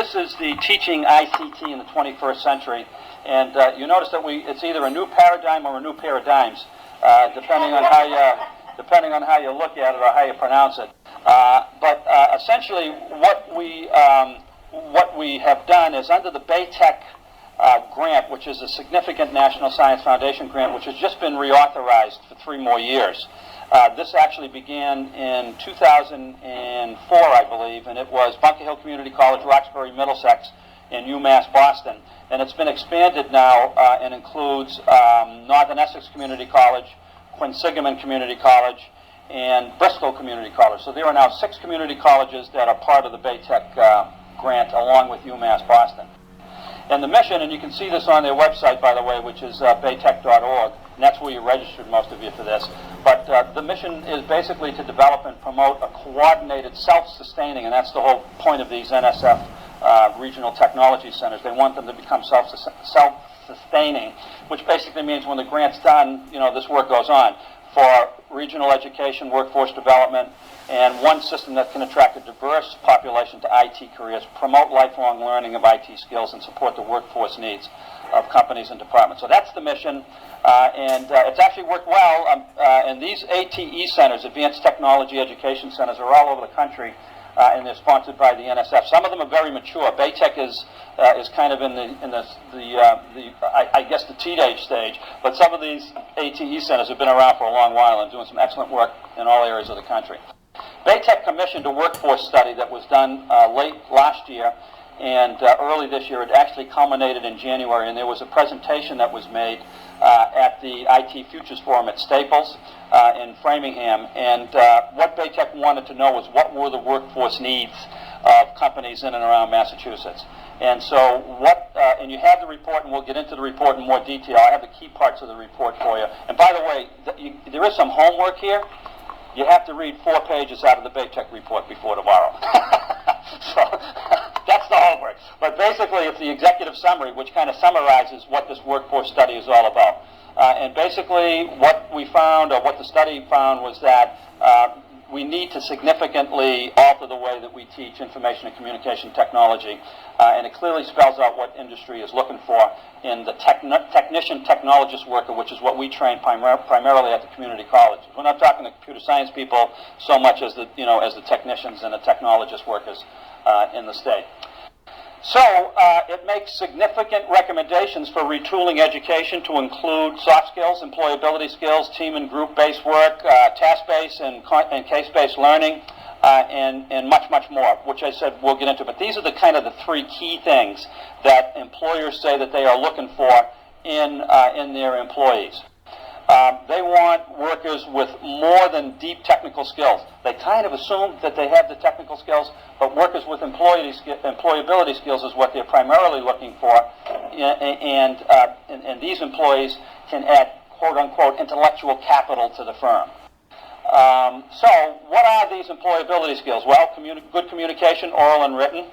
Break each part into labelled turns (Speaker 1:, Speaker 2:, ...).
Speaker 1: this is the teaching ICT in the 21st century, and you notice that it's either a new paradigm or a new paradigms, depending on how you look at it or how you pronounce it. But essentially, what we have done is under the Baytech grant, which is a significant National Science Foundation grant, which has just been reauthorized for 3 more years. This actually began in 2004, I believe, and it was Bunker Hill Community College, Roxbury, Middlesex, and UMass Boston. And it's been expanded now and includes Northern Essex Community College, Quinsigamond Community College, and Bristol Community College. So there are now 6 community colleges that are part of the Baytech grant, along with UMass Boston. And the mission, and you can see this on their website, by the way, which is baytech.org, and that's where you registered, most of you, for this. But the mission is basically to develop and promote a coordinated, self-sustaining, and that's the whole point of these NSF regional technology centers. They want them to become self-sustaining, which basically means when the grant's done, this work goes on for regional education, workforce development, and one system that can attract a diverse population to IT careers, promote lifelong learning of IT skills, and support the workforce needs of companies and departments. So that's the mission, and it's actually worked well. And these ATE centers, Advanced Technology Education Centers, are all over the country, and they're sponsored by the NSF. Some of them are very mature. Baytech is kind of in I guess the teenage stage, but some of these ATE centers have been around for a long while and doing some excellent work in all areas of the country. Baytech commissioned a workforce study that was done late last year, and early this year. It actually culminated in January, and there was a presentation that was made at the IT Futures Forum at Staples in Framingham. And what Baytech wanted to know was what were the workforce needs of companies in and around Massachusetts. And so and you have the report, and we'll get into the report in more detail. I have the key parts of the report for you. And by the way, there is some homework here. You have to read 4 pages out of the Baytech report before tomorrow. So that's the homework. But basically, it's the executive summary, which kind of summarizes what this workforce study is all about. And basically, what we found, or what the study found, was that we need to significantly alter the way that we teach information and communication technology. And it clearly spells out what industry is looking for in the technician technologist worker, which is what we train primarily at the community colleges. We're not talking to computer science people so much as the technicians and the technologist workers in the state. So it makes significant recommendations for retooling education to include soft skills, employability skills, team and group-based work, task-based and case-based learning, and much, much more, which I said we'll get into. But these are the kind of the 3 key things that employers say that they are looking for in their employees. They want workers with more than deep technical skills. They kind of assume that they have the technical skills, but workers with employability skills is what they're primarily looking for, and these employees can add quote-unquote intellectual capital to the firm. So what are these employability skills? Well, good communication, oral and written,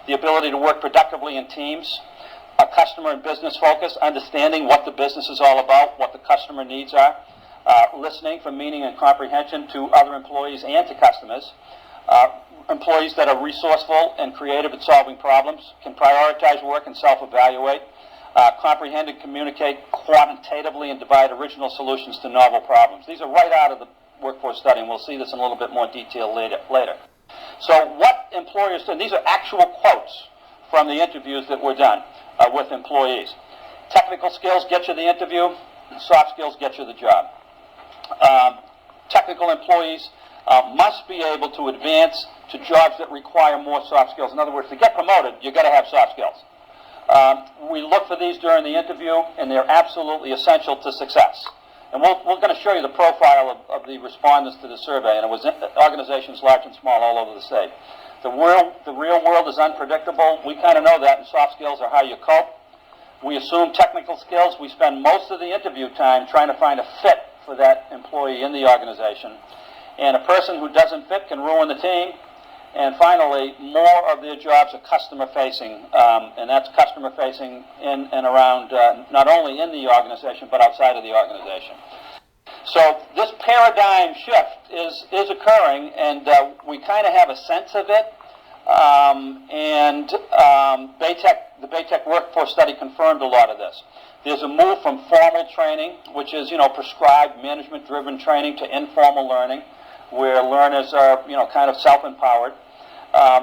Speaker 1: the ability to work productively in teams, a customer and business focus, understanding what the business is all about, what the customer needs are, listening for meaning and comprehension to other employees and to customers, employees that are resourceful and creative at solving problems, can prioritize work and self-evaluate, comprehend and communicate quantitatively, and divide original solutions to novel problems. These are right out of the workforce study, and we'll see this in a little bit more detail later. So what employers do, and these are actual quotes from the interviews that were done with employees. Technical skills get you the interview, soft skills get you the job. Technical employees must be able to advance to jobs that require more soft skills. In other words, to get promoted, you've got to have soft skills. We look for these during the interview, and they're absolutely essential to success. And we're going to show you the profile of the respondents to the survey, and it was organizations large and small all over the state. The real world is unpredictable. We kind of know that, and soft skills are how you cope. We assume technical skills. We spend most of the interview time trying to find a fit for that employee in the organization. And a person who doesn't fit can ruin the team. And finally, more of their jobs are customer-facing, and that's customer-facing in and around not only in the organization, but outside of the organization. So this paradigm shift is occurring, and we kind of have a sense of it. The Baytech workforce study confirmed a lot of this. There's a move from formal training, which is, prescribed management-driven training, to informal learning, where learners are, kind of self-empowered.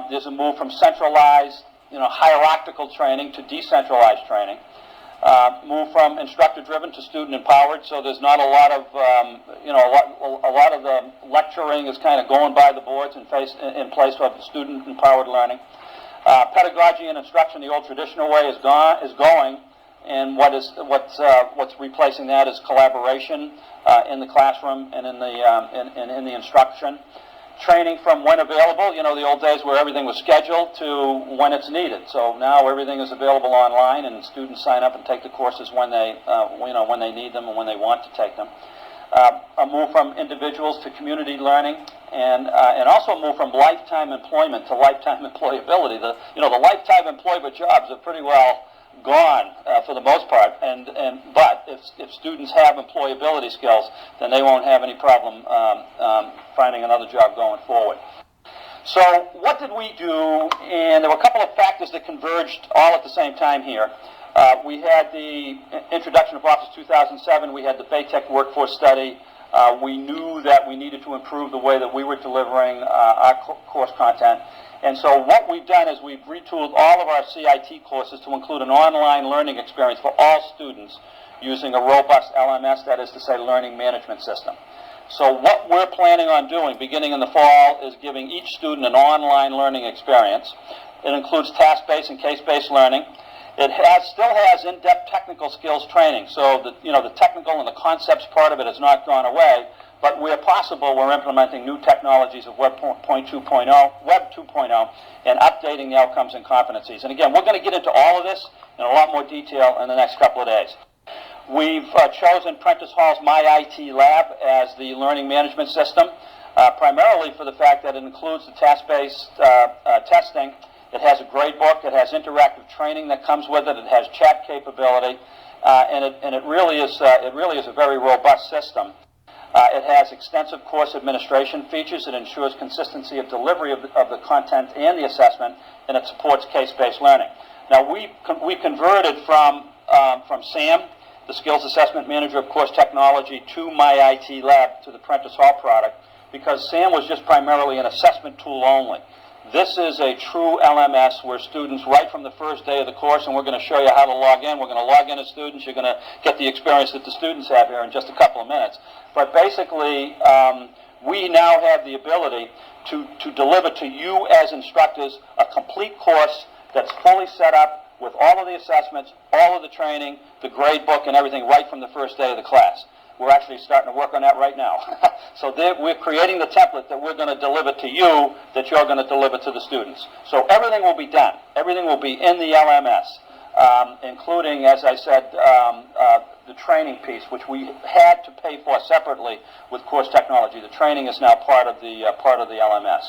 Speaker 1: There's a move from centralized, hierarchical training to decentralized training. Move from instructor-driven to student-empowered, so there's not a lot of, a lot of the lecturing is kind of going by the boards in place of student-empowered learning. Pedagogy and instruction the old traditional way is going, and what's replacing that is collaboration in the classroom and in the instruction. Training from when available, the old days where everything was scheduled, to when it's needed. So now everything is available online, and students sign up and take the courses when they, when they need them and when they want to take them. A move from individuals to community learning, and also a move from lifetime employment to lifetime employability. The lifetime employment jobs are pretty well gone for the most part, but if students have employability skills, then they won't have any problem finding another job going forward. So what did we do? And there were a couple of factors that converged all at the same time here. We had the introduction of Office 2007. We had the Baytech workforce study. We knew that we needed to improve the way that we were delivering our course content. And so what we've done is we've retooled all of our CIT courses to include an online learning experience for all students using a robust LMS, that is to say, learning management system. So what we're planning on doing beginning in the fall is giving each student an online learning experience. It includes task-based and case-based learning. It still has in-depth technical skills training, so the technical and the concepts part of it has not gone away, but where possible, we're implementing new technologies of Web 2.0, and updating the outcomes and competencies. And again, we're going to get into all of this in a lot more detail in the next couple of days. We've chosen Prentice Hall's My IT Lab as the learning management system, primarily for the fact that it includes the task-based testing. It has a grade book. It has interactive training that comes with it. It has chat capability, and it really is a very robust system. It has extensive course administration features. It ensures consistency of delivery of the content and the assessment, and it supports case-based learning. Now, we converted from Sam, the Skills Assessment Manager of Course Technology, to My IT Lab, to the Prentice Hall product, because Sam was just primarily an assessment tool only. This is a true LMS where students, right from the first day of the course, and we're going to show you how to log in. We're going to log in as students. You're going to get the experience that the students have here in just a couple of minutes. But basically, we now have the ability to deliver to you as instructors a complete course that's fully set up with all of the assessments, all of the training, the grade book, and everything right from the first day of the class. We're actually starting to work on that right now. So we're creating the template that we're going to deliver to you, that you're going to deliver to the students. So everything will be done. Everything will be in the LMS, including, as I said, the training piece, which we had to pay for separately with course technology. The training is now part of the LMS.